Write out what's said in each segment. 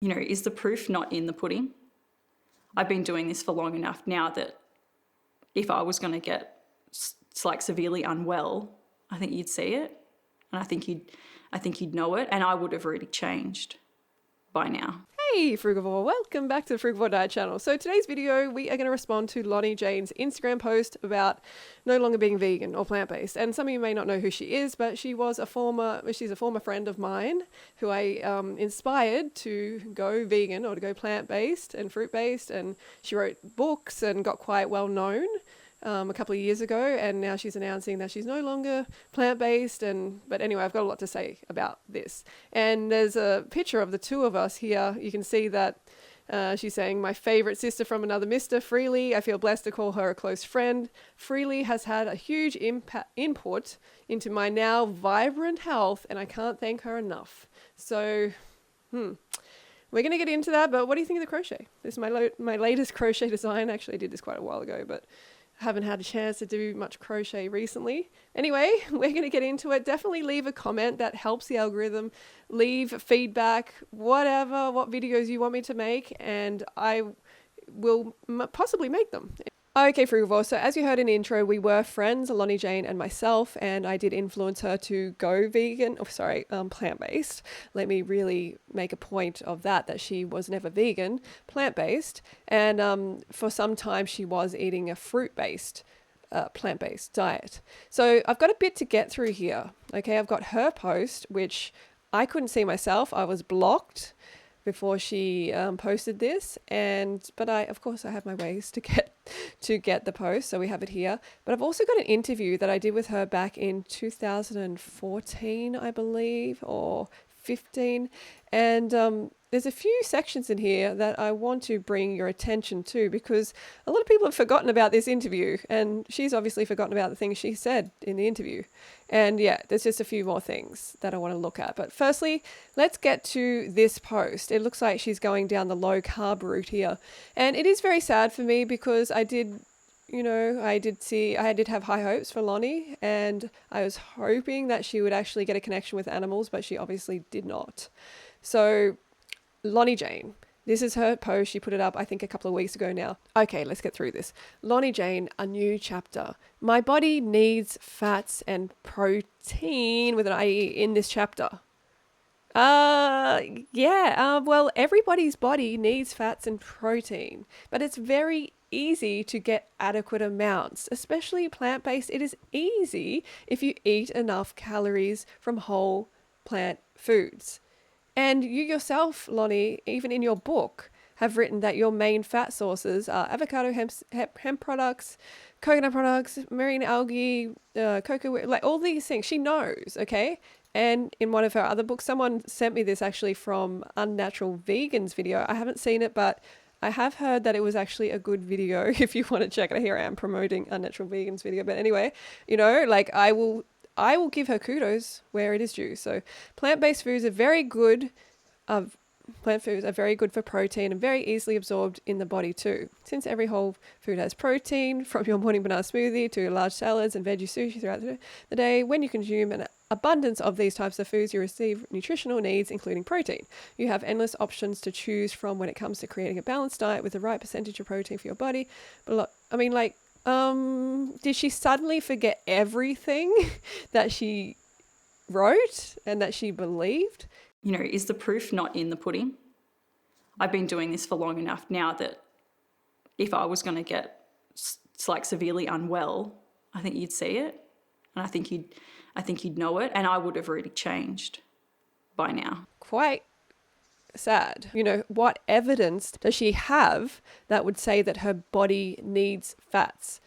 Is the proof not in the pudding? I've been doing this for long enough now that if I was going to get severely unwell, I think you'd see it, and I think you'd know it, and I would have already changed by now. Hey Frugivore, welcome back to the Frugivore Diet channel. So today's video, we are going to respond to Loni Jane's Instagram post about no longer being vegan or plant-based. And some of you may not know who she is, but she's a former friend of mine who I inspired to go vegan or to go plant-based and fruit-based. And she wrote books and got quite well known a couple of years ago, and now she's announcing that she's no longer plant-based. But anyway, I've got a lot to say about this. And there's a picture of the two of us here. You can see that she's saying, my favorite sister from another mister, Freelee. I feel blessed to call her a close friend. Freelee has had a huge input into my now vibrant health, and I can't thank her enough. So, we're going to get into that, but what do you think of the crochet? This is my latest crochet design. Actually, I did this quite a while ago, but haven't had a chance to do much crochet recently. Anyway, we're going to get into it. Definitely leave a comment. That helps the algorithm. Leave feedback, what videos you want me to make, and I will possibly make them. Okay, Frugivore, so as you heard in the intro, we were friends, Loni Jane and myself, and I did influence her to go plant-based. Let me really make a point of that she was never vegan, plant-based, and for some time she was eating a fruit-based, plant-based diet. So I've got a bit to get through here. Okay, I've got her post, which I couldn't see myself. I was blocked before she posted this, but I have my ways to get the post, so we have it here. But I've also got an interview that I did with her back in 2014, I believe, or 15, and there's a few sections in here that I want to bring your attention to, because a lot of people have forgotten about this interview, and she's obviously forgotten about the things she said in the interview. And yeah, there's just a few more things that I want to look at. But firstly, let's get to this post. It looks like she's going down the low carb route here. And it is very sad for me, because I did have high hopes for Loni, and I was hoping that she would actually get a connection with animals, but she obviously did not. So Loni Jane, this is her post. She put it up, I think, a couple of weeks ago now. Okay, let's get through this. Loni Jane, a new chapter. My body needs fats and protein with an IE in this chapter. Well, everybody's body needs fats and protein, but it's very easy to get adequate amounts, especially plant-based. It is easy if you eat enough calories from whole plant foods. And you yourself, Loni, even in your book, have written that your main fat sources are avocado, hemp products, coconut products, marine algae, cocoa, like all these things. She knows, okay? And in one of her other books, someone sent me this actually from Unnatural Vegans video. I haven't seen it, but I have heard that it was actually a good video if you want to check it out. Here I am promoting Unnatural Vegans video. But anyway, I will give her kudos where it is due. So plant-based foods are very good. Plant foods are very good for protein and very easily absorbed in the body too. Since every whole food has protein, from your morning banana smoothie to large salads and veggie sushi throughout the day, when you consume an abundance of these types of foods, you receive nutritional needs, including protein. You have endless options to choose from when it comes to creating a balanced diet with the right percentage of protein for your body. But did she suddenly forget everything that she wrote and that she believed? Is the proof not in the pudding? I've been doing this for long enough now that if I was going to get severely unwell, I think you'd see it, and I think you'd know it, and I would have already changed by now. Quite sad. What evidence does she have that would say that her body needs fats?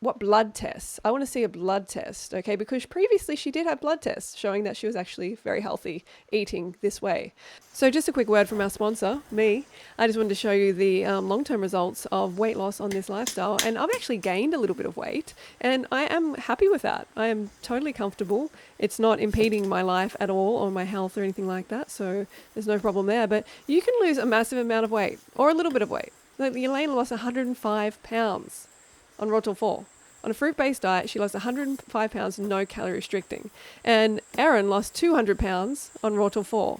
What blood tests? I want to see a blood test, okay? Because previously she did have blood tests showing that she was actually very healthy eating this way. So just a quick word from our sponsor, me. I just wanted to show you the long-term results of weight loss on this lifestyle. And I've actually gained a little bit of weight, and I am happy with that. I am totally comfortable. It's not impeding my life at all or my health or anything like that. So there's no problem there. But you can lose a massive amount of weight or a little bit of weight. Like Elaine lost 105 pounds on Rotel 4. On a fruit-based diet, she lost 105 pounds, no calorie restricting. And Erin lost 200 pounds on Rotel 4.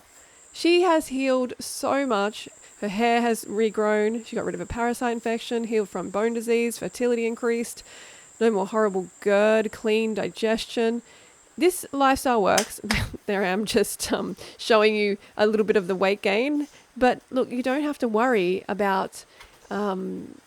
She has healed so much. Her hair has regrown. She got rid of a parasite infection, healed from bone disease, fertility increased, no more horrible GERD, clean digestion. This lifestyle works. There I am just showing you a little bit of the weight gain. But look, you don't have to worry about, going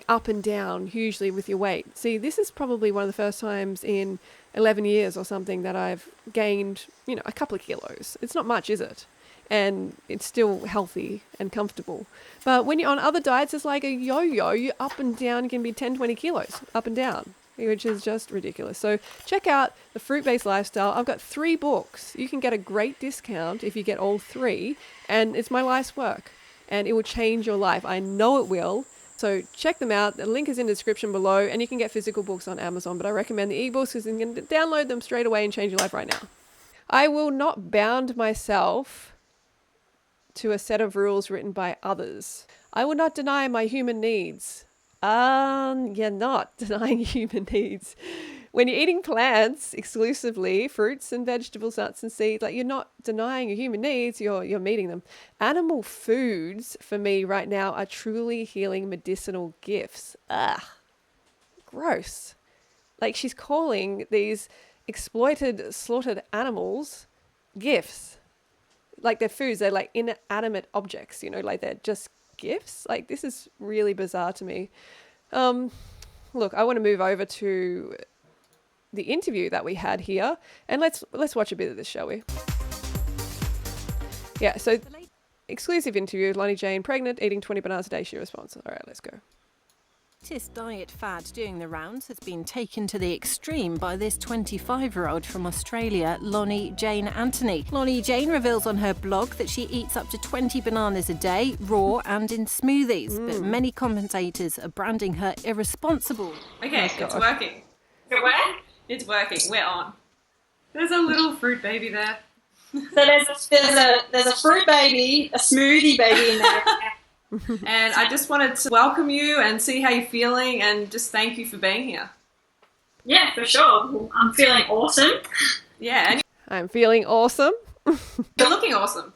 up and down hugely with your weight. See, this is probably one of the first times in 11 years or something that I've gained, a couple of kilos. It's not much, is it? And it's still healthy and comfortable. But when you're on other diets, it's like a yo-yo. You're up and down. You can be 10, 20 kilos up and down, which is just ridiculous. So check out the Fruit-Based Lifestyle. I've got 3 books. You can get a great discount if you get all 3. And it's my life's work. And it will change your life. I know it will. So check them out. The link is in the description below. And you can get physical books on Amazon. But I recommend the ebooks because you can download them straight away and change your life right now. I will not bound myself to a set of rules written by others. I will not deny my human needs. You're not denying human needs. When you're eating plants exclusively, fruits and vegetables, nuts and seeds, like you're not denying your human needs, you're meeting them. Animal foods for me right now are truly healing medicinal gifts. Gross. Like she's calling these exploited, slaughtered animals gifts. Like they're foods, they're like inanimate objects, like they're just gifts. Like this is really bizarre to me. Look, I want to move over to the interview that we had here, and let's watch a bit of this, shall we? Yeah, so exclusive interview, Loni Jane, pregnant, eating 20 bananas a day, she responds. All right, let's go. Latest diet fad doing the rounds has been taken to the extreme by this 25-year-old from Australia, Loni Jane Anthony. Loni Jane reveals on her blog that she eats up to 20 bananas a day, raw and in smoothies, but many commentators are branding her irresponsible. Okay, it's working. It work? It's working. We're on. There's a little fruit baby there. So there's a fruit baby, a smoothie baby in there. And I just wanted to welcome you and see how you're feeling and just thank you for being here. Yeah, for sure. I'm feeling awesome. Yeah, and I'm feeling awesome. you're looking awesome.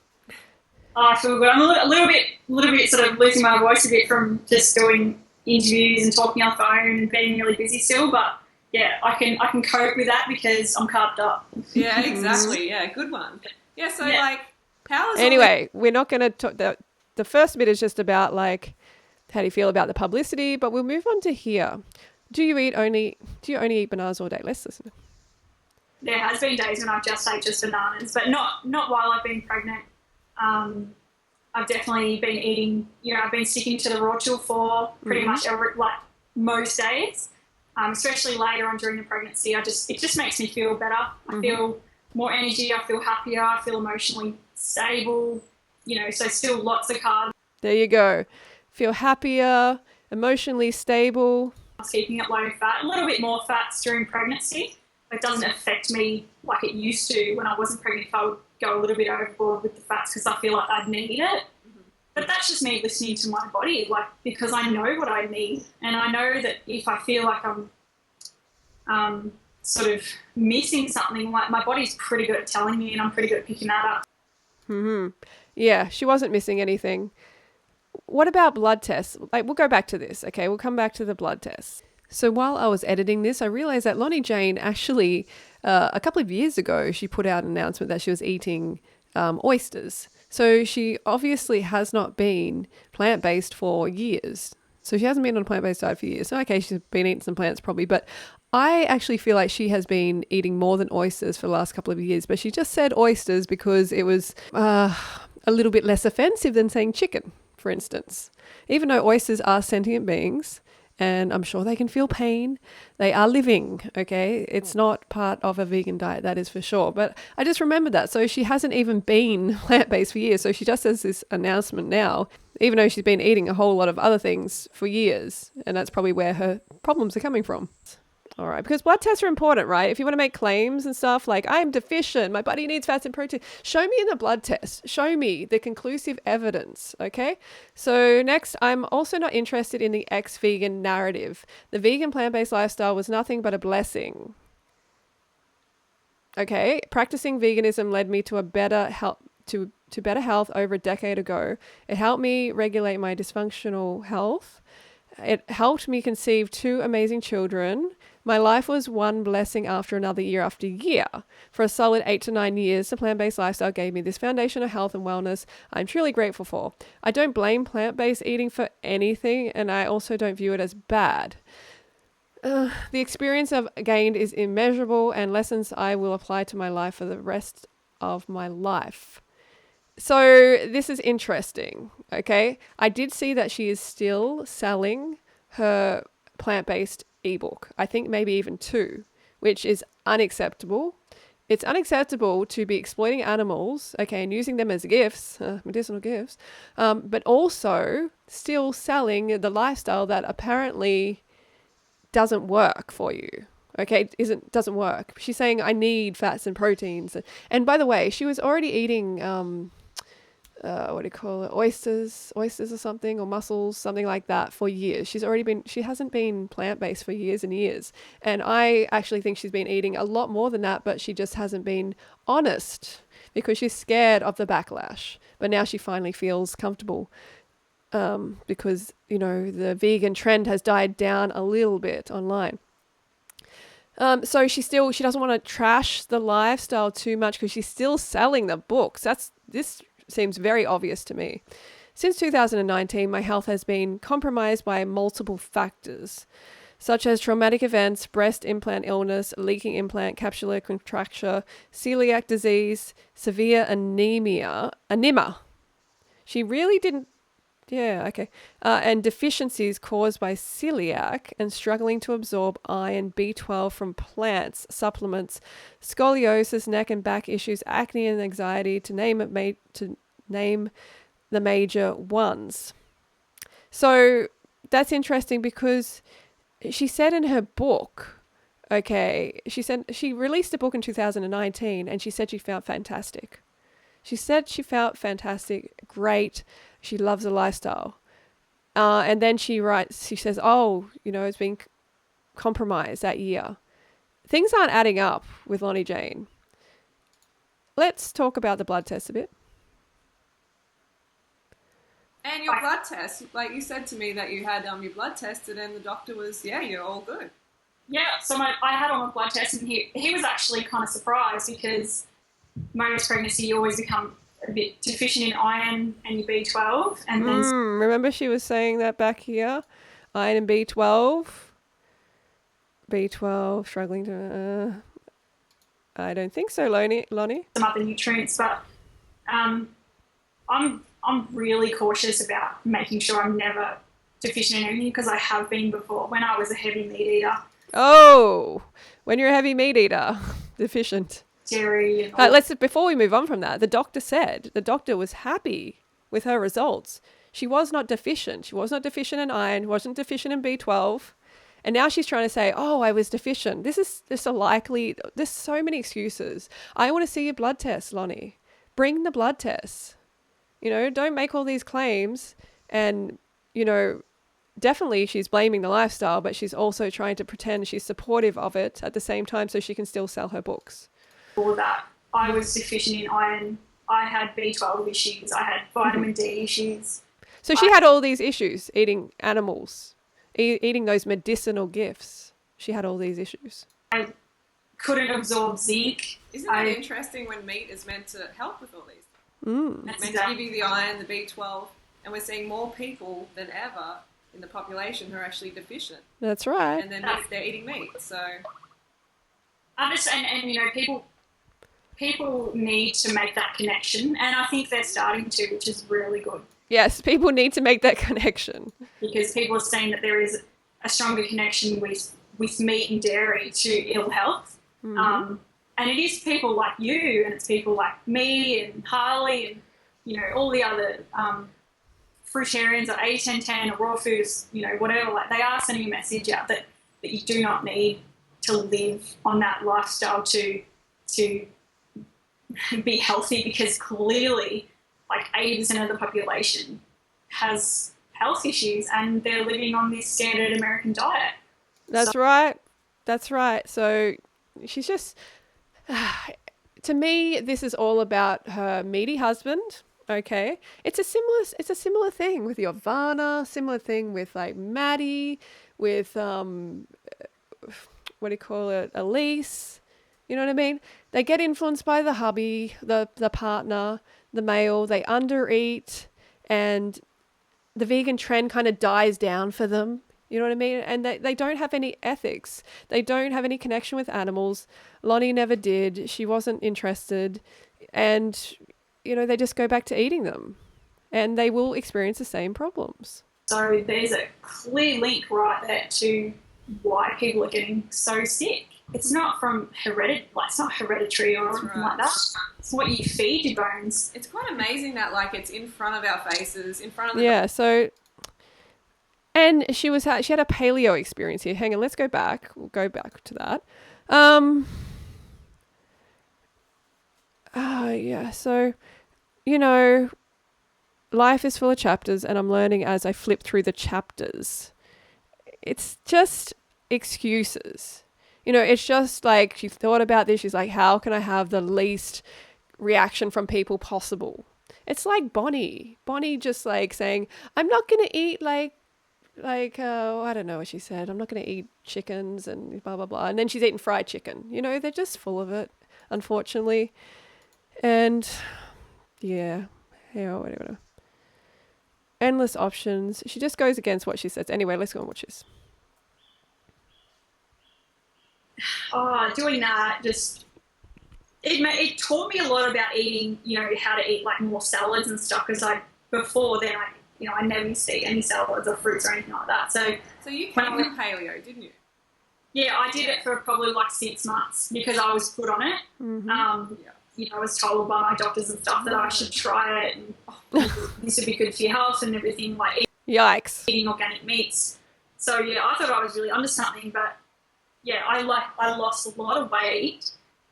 I feel good. I'm a little bit sort of losing my voice a bit from just doing interviews and talking on the phone and being really busy still, but yeah, I can cope with that because I'm carved up. Yeah, exactly. Yeah, good one. Yeah, so like, how is Anyway, we're not going to talk. The first bit is just about like, how do you feel about the publicity? But we'll move on to here. Do you only eat bananas all day? Let's listen. There has been days when I've just ate just bananas, but not while I've been pregnant. I've definitely been eating. I've been sticking to the raw till 4 pretty much most days. Especially later on during the pregnancy, it just makes me feel better. I feel more energy. I feel happier. I feel emotionally stable. So still lots of carbs. There you go. Feel happier, emotionally stable. I was keeping it low fat, a little bit more fats during pregnancy. It doesn't affect me like it used to when I wasn't pregnant. If I would go a little bit overboard with the fats because I feel like I'd need it. But that's just me listening to my body, because I know what I need. And I know that if I feel like I'm sort of missing something, like my body's pretty good at telling me and I'm pretty good at picking that up. Yeah, she wasn't missing anything. What about blood tests? We'll go back to this, okay? We'll come back to the blood tests. So while I was editing this, I realized that Loni Jane actually, a couple of years ago, she put out an announcement that she was eating oysters. So she obviously has not been plant-based for years. So she hasn't been on a plant-based diet for years. So okay, she's been eating some plants probably, but I actually feel like she has been eating more than oysters for the last couple of years. But she just said oysters because it was a little bit less offensive than saying chicken, for instance. Even though oysters are sentient beings, and I'm sure they can feel pain, they are living, okay? It's not part of a vegan diet, that is for sure. But I just remembered that. So she hasn't even been plant-based for years. So she just has this announcement now, even though she's been eating a whole lot of other things for years. And that's probably where her problems are coming from. All right, because blood tests are important, right? If you want to make claims and stuff like, I'm deficient, my body needs fats and protein, show me in the blood test. Show me the conclusive evidence, okay? So next, I'm also not interested in the ex-vegan narrative. The vegan plant-based lifestyle was nothing but a blessing. Okay, practicing veganism led me to a better health to better health over a decade ago. It helped me regulate my dysfunctional health. It helped me conceive 2 amazing children. My life was one blessing after another, year after year. For a solid 8 to 9 years, the plant-based lifestyle gave me this foundation of health and wellness I'm truly grateful for. I don't blame plant-based eating for anything, and I also don't view it as bad. The experience I've gained is immeasurable and lessons I will apply to my life for the rest of my life. So this is interesting, okay? I did see that she is still selling her plant-based ebook. I think maybe even 2, which is unacceptable. It's unacceptable to be exploiting animals, okay, and using them as gifts, medicinal gifts, but also still selling the lifestyle that apparently doesn't work for you. Okay, doesn't work. She's saying I need fats and proteins. And by the way, she was already eating what do you call it? Oysters or something, or mussels, something like that for years. She hasn't been plant-based for years and years. And I actually think she's been eating a lot more than that, but she just hasn't been honest because she's scared of the backlash. But now she finally feels comfortable because, the vegan trend has died down a little bit online. So she doesn't want to trash the lifestyle too much because she's still selling the books. This seems very obvious to me. Since 2019, my health has been compromised by multiple factors, such as traumatic events, breast implant illness, leaking implant, capsular contracture, celiac disease, severe anemia. She really didn't. Yeah, okay. And deficiencies caused by celiac and struggling to absorb iron, B12 from plants, supplements, scoliosis, neck and back issues, acne and anxiety, to name the major ones. So that's interesting because she said in her book, okay, she said she released a book in 2019 and she said she felt fantastic. She said she felt fantastic, great. She loves the lifestyle. And then she says, it's been compromised that year. Things aren't adding up with Loni Jane. Let's talk about the blood test a bit. And your blood test, like you said to me that you had your blood tested and the doctor was, you're all good. Yeah, so I had on a blood test and he was actually kind of surprised because most pregnancy you always become a bit deficient in iron and your B12. And then remember she was saying that back here? Iron and B12, struggling to... I don't think so, Loni. Some other nutrients, but I'm really cautious about making sure I'm never deficient in anything because I have been before when I was a heavy meat eater. Oh, when you're a heavy meat eater, deficient. Dairy and all. Before we move on from that, the doctor was happy with her results. She was not deficient. She was not deficient in iron, wasn't deficient in B12. And now she's trying to say, I was deficient. There's so many excuses. I want to see your blood test, Loni. Bring the blood tests. Don't make all these claims. And, definitely she's blaming the lifestyle, but she's also trying to pretend she's supportive of it at the same time so she can still sell her books. For that, I was deficient in iron. I had B12 issues. I had vitamin D issues. So she had all these issues eating animals, eating those medicinal gifts. She had all these issues. I couldn't absorb zinc. Isn't it interesting when meat is meant to help with all these? It's meant to give you the iron, the B12, and we're seeing more people than ever in the population who are actually deficient. That's right. And then they're eating meat, so... People need to make that connection, and I think they're starting to, which is really good. Yes, people need to make that connection. Because people are saying that there is a stronger connection with meat and dairy to ill health. Mm-hmm. And it is people like you, and it's people like me and Harley and, all the other fruitarians or A1010 or raw foods, whatever. Like, they are sending a message out that you do not need to live on that lifestyle to be healthy, because clearly, like 80% of the population has health issues and they're living on this standard American diet. That's right. So she's just, to me, this is all about her meaty husband. Okay, it's a similar thing with Yovana, similar thing with like Maddie, with what do you call it, Elise. You know what I mean? They get influenced by the hubby, the partner, the male. They undereat, and the vegan trend kind of dies down for them. You know what I mean? And they don't have any ethics. They don't have any connection with animals. Loni never did. She wasn't interested. And, you know, they just go back to eating them. And they will experience the same problems. So there's a clear link right there to why people are getting so sick. It's not from it's not hereditary or anything like that. It's what you feed your bones. It's quite amazing that like it's in front of our faces, in front of the Yeah, so... And she had a paleo experience here. Hang on, let's go back. We'll go back to that. Yeah, so, you know, life is full of chapters and I'm learning as I flip through the chapters. It's just excuses. You know, it's just like she thought about this. She's like, how can I have the least reaction from people possible? It's like Bonnie. Bonnie just like saying, I'm not going to eat I don't know what she said. I'm not going to eat chickens and blah, blah, blah. And then she's eating fried chicken. You know, they're just full of it, unfortunately. And yeah, whatever. Endless options. She just goes against what she says. Anyway, let's go and watch this. Doing that just... It taught me a lot about eating, you know, how to eat like more salads and stuff, because before then I never used to eat any salads or fruits or anything like that. So you came to paleo, didn't you? Yeah, I did it for probably like 6 months because I was put on it. Mm-hmm. You know, I was told by my doctors and stuff that I should try it and this would be good for your health and everything, like Yikes. eating organic meats. So yeah, I thought I was really onto something, but yeah, I lost a lot of weight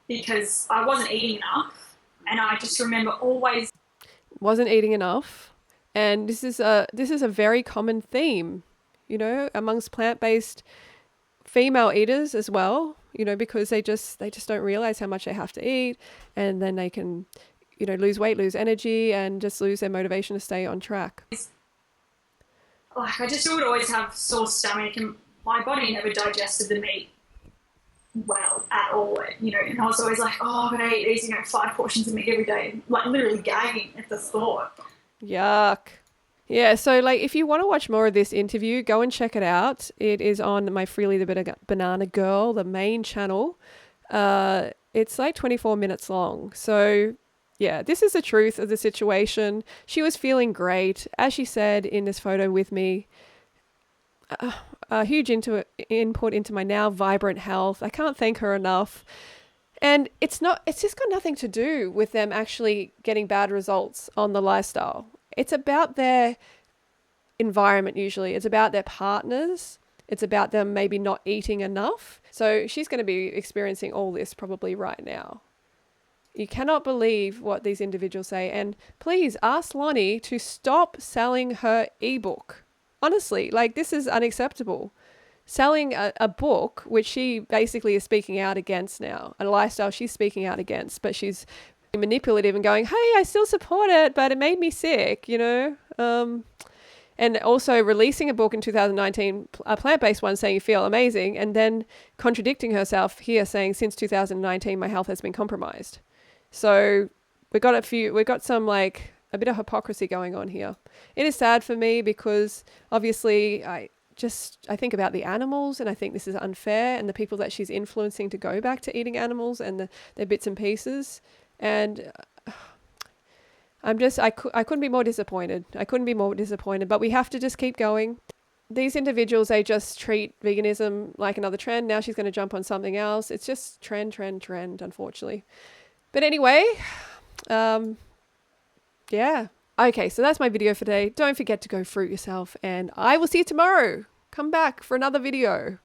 because I wasn't eating enough, and I just remember always wasn't eating enough. And this is a very common theme, you know, amongst plant-based female eaters as well, you know, because they just don't realize how much they have to eat, and then they can, you know, lose weight, lose energy, and just lose their motivation to stay on track. Like, I just would always have sore stomach, and my body never digested the meat well at all, you know, and I was always like, oh, I'm gonna eat these, you know, 5 portions of meat every day, like literally gagging at the thought. Yuck. Yeah, so like if you want to watch more of this interview, go and check it out. It is on my Freelee the Banana Girl, the main channel. It's like 24 minutes long. So yeah, this is the truth of the situation. She was feeling great. As she said in this photo with me, a huge input into my now vibrant health. I can't thank her enough. And it's just got nothing to do with them actually getting bad results on the lifestyle. It's about their environment usually. It's about their partners. It's about them maybe not eating enough. So she's going to be experiencing all this probably right now. You cannot believe what these individuals say. And please ask Loni to stop selling her ebook. Honestly, like this is unacceptable. Selling a book, which she basically is speaking out against now, a lifestyle she's speaking out against, but she's manipulative and going, hey, I still support it, but it made me sick, you know? And also releasing a book in 2019, a plant-based one, saying you feel amazing, and then contradicting herself here saying since 2019, my health has been compromised. So we got some like a bit of hypocrisy going on here. It is sad for me because obviously I think about the animals, and I think this is unfair, and the people that she's influencing to go back to eating animals and their bits and pieces. And I couldn't be more disappointed. But we have to just keep going. These individuals, they just treat veganism like another trend. Now she's going to jump on something else. It's just trend, unfortunately. But anyway, yeah. Okay, so that's my video for today. Don't forget to go fruit yourself, and I will see you tomorrow. Come back for another video.